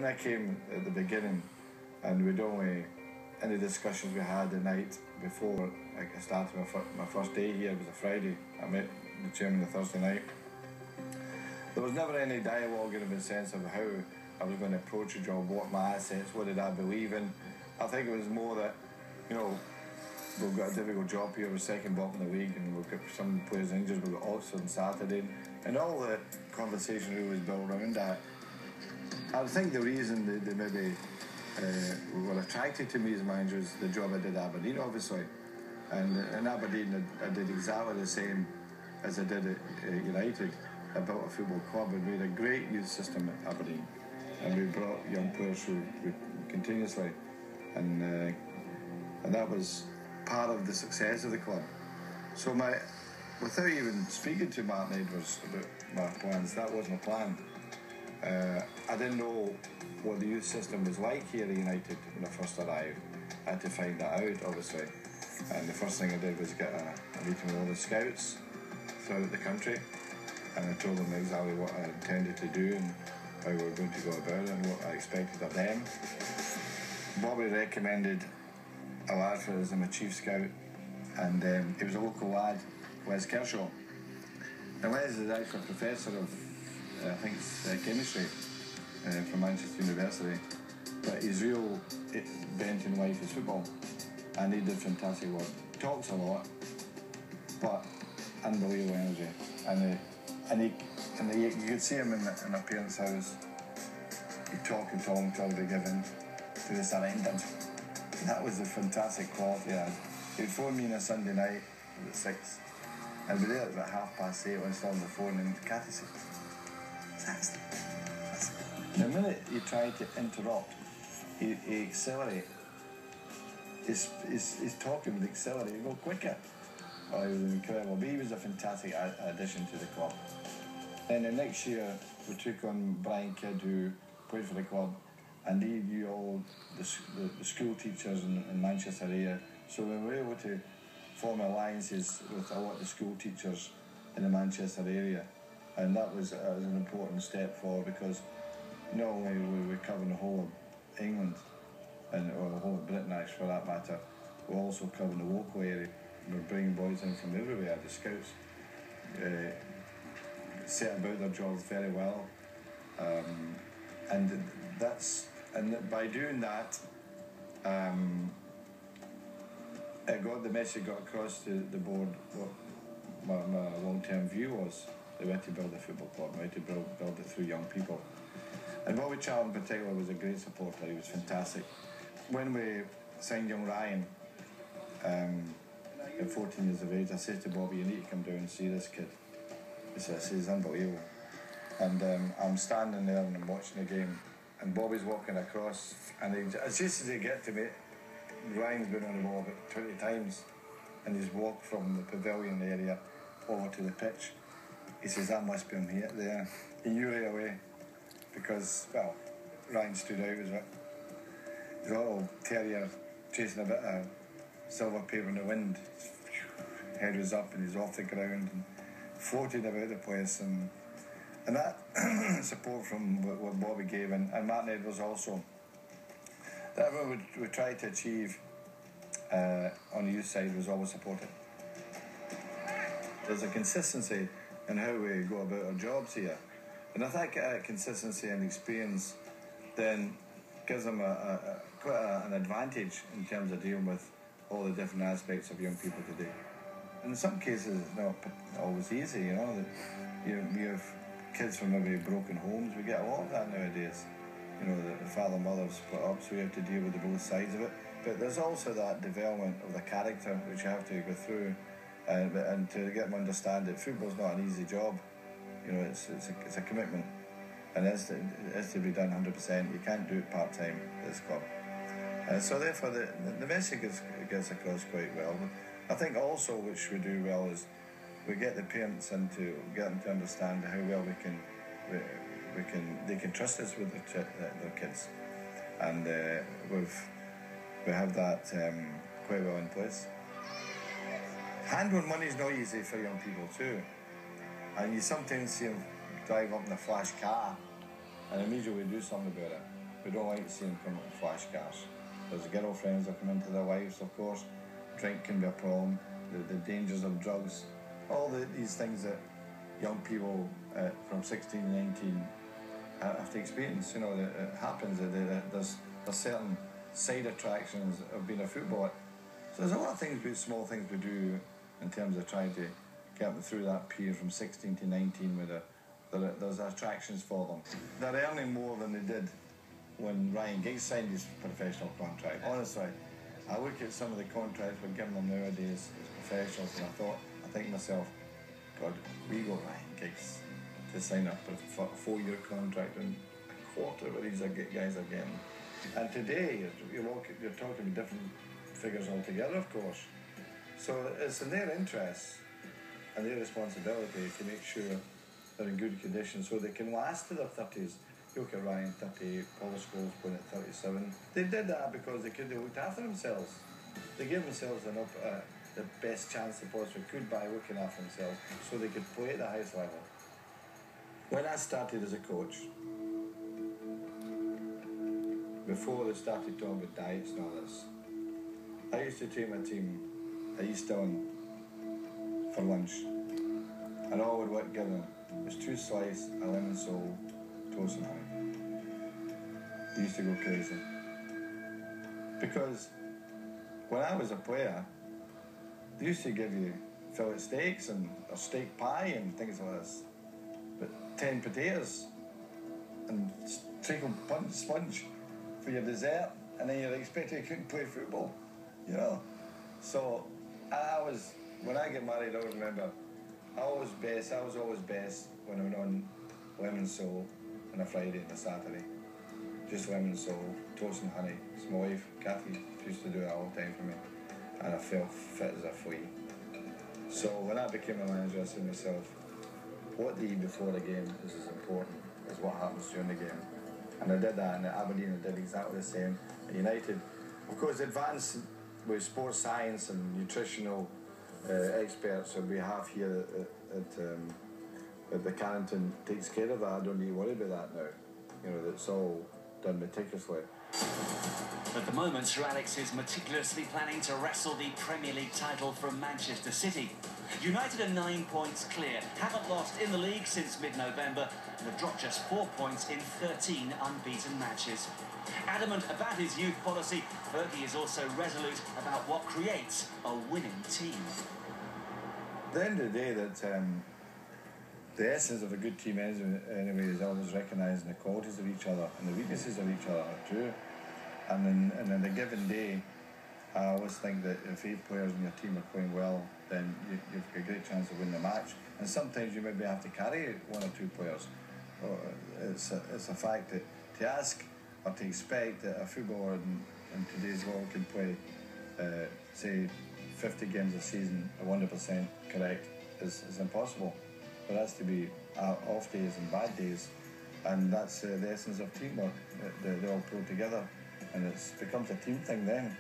I came at the beginning, and we'd only, in the discussions we had the night before I started my first day here, it was a Friday. I met the chairman the Thursday night. There was never any dialogue in the sense of how I was going to approach a job, what my assets, what did I believe in. I think it was more that, you know, we've got a difficult job here, we're second bottom in the league, and we've got some players injured, we've got Oxford on Saturday, and all the conversation really was built around that. I think the reason they maybe were attracted to me as manager is the job I did at Aberdeen, obviously. And in Aberdeen, I did exactly the same as I did at United. I built a football club, and we had a great youth system at Aberdeen. And we brought young players through continuously. And that was part of the success of the club. So without even speaking to Martin Edwards about my plans, that was my plan. I didn't know what the youth system was like here at United when I first arrived. I had to find that out, obviously. And the first thing I did was get a meeting with all the scouts throughout the country. And I told them exactly what I intended to do and how we were going to go about it and what I expected of them. Bobby recommended a lad for as my chief scout, and he was a local lad, Wes Kershaw. And Wes is actually a professor of, I think it's chemistry from Manchester University, but his real bent in life is football, and he did fantastic work. Talks a lot, but unbelievable energy, and you could see him in a parents' house. He'd talk and talk until they give in to the surrender. That was a fantastic quality. He'd phone me on a Sunday night at 6, and we'd be there at about 8:30 when I started on the phone, and Cathy said, the minute he tried to interrupt, he accelerate. His talking would accelerate, he'd go quicker. Oh, he was incredible. But he was a fantastic addition to the club. Then the next year, we took on Brian Kidd, who played for the club, and he knew all the school teachers in Manchester area. So we were able to form alliances with a lot of the school teachers in the Manchester area. And that was an important step forward, because not only were we covering the whole of England, or the whole of Britain actually for that matter, we're also covering the local area. We're bringing boys in from everywhere. The scouts set about their jobs very well. And by doing that, the message got across to the board what my long-term view was. They had to build a football club, we had to build it through young people. And Bobby Charlton in particular was a great supporter, he was fantastic. When we signed young Ryan, at 14 years of age, I said to Bobby, you need to come down and see this kid. He says, he's unbelievable. And I'm standing there and I'm watching the game, and Bobby's walking across, and as soon as they get to me, Ryan's been on the ball about 20 times, and he's walked from the pavilion area over to the pitch. He says, that must be him here, there. He knew right away, because, well, Ryan stood out as a little terrier chasing a bit of silver paper in the wind. Head was up and he's off the ground and floated about the place, and that support from what Bobby gave, and Martin Edwards also. That we tried to achieve on the youth side was always supported. There's a consistency in how we go about our jobs here, and I think consistency and experience then gives them quite an advantage in terms of dealing with all the different aspects of young people today. In some cases, it's not always easy, you know. You have kids from maybe broken homes. We get a lot of that nowadays. You know, the father mother split up, so we have to deal with both sides of it. But there's also that development of the character which you have to go through, and to get them to understand that football's not an easy job. You know, it's a commitment, and it's to be done 100%. You can't do it part-time at this club. So therefore, the message gets across quite well. But I think also which we do well is we get the parents in to get them to understand how well they can trust us with their kids, and we have that quite well in place. Handling money is not easy for young people too, and you sometimes see them drive up in a flash car and immediately do something about it. We don't like to see them come up with flash cars. There's girlfriends that come into their lives, of course. Drink can be a problem, the dangers of drugs, all these things that young people from 16 to 19 have to experience. You know, it happens. There's certain side attractions of being a footballer. So there's a lot of things, small things we do in terms of trying to get them through that period from 16 to 19 with there's attractions for them. They're earning more than they did when Ryan Giggs signed his professional contract. Honestly, I look at some of the contracts we're giving them nowadays as professionals, and I think to myself, God, we got Ryan Giggs to sign up for a 4-year contract and a quarter of what these guys are getting. And today, you're talking different figures altogether, of course. So it's in their interests and their responsibility to make sure they're in good condition so they can last to their 30s. You look at Ryan, 38, Paul Scholes going at 37. They did that because they looked after themselves. They gave themselves the best chance they possibly could by looking after themselves so they could play at the highest level. When I started as a coach, before they started talking about diets and all this, I used to take my team at East Dillon for lunch, and all we'd give them was 2 slices of lemon sole, toast and honey. They used to go crazy. Because when I was a player, they used to give you fillet steaks and a steak pie and things like this, but 10 potatoes and treacle sponge for your dessert, and then you're expected you couldn't play football, you know. So when I get married, I always remember, I was always best when I went on lemon sole on a Friday and a Saturday. Just lemon sole, toast and honey. It's my wife, Kathy, used to do it all the time for me, and I felt fit as a flea. So when I became a manager, I said to myself, what they eat before the game is as important as what happens during the game. And I did that, and at Aberdeen I did exactly the same. At United, of course, advanced with sports science and nutritional experts that we have here at the Carrington takes care of that. I don't need to worry about that now. You know, it's all done meticulously. At the moment, Sir Alex is meticulously planning to wrestle the Premier League title from Manchester City. United are 9 points clear, haven't lost in the league since mid-November, and have dropped just 4 points in 13 unbeaten matches. Adamant about his youth policy, Fergie is also resolute about what creates a winning team. At the end of the day, the essence of a good team anyway is always recognising the qualities of each other and the weaknesses of each other too. And in a given day, I always think that if 8 players in your team are playing well, then you've got a great chance of winning the match. And sometimes you maybe have to carry 1 or 2 players. It's a fact that to ask or to expect that a footballer in today's world can play, say, 50 games a season, 100% correct, is impossible. There has to be off days and bad days, and that's the essence of teamwork. They all pull together, and it becomes a team thing then.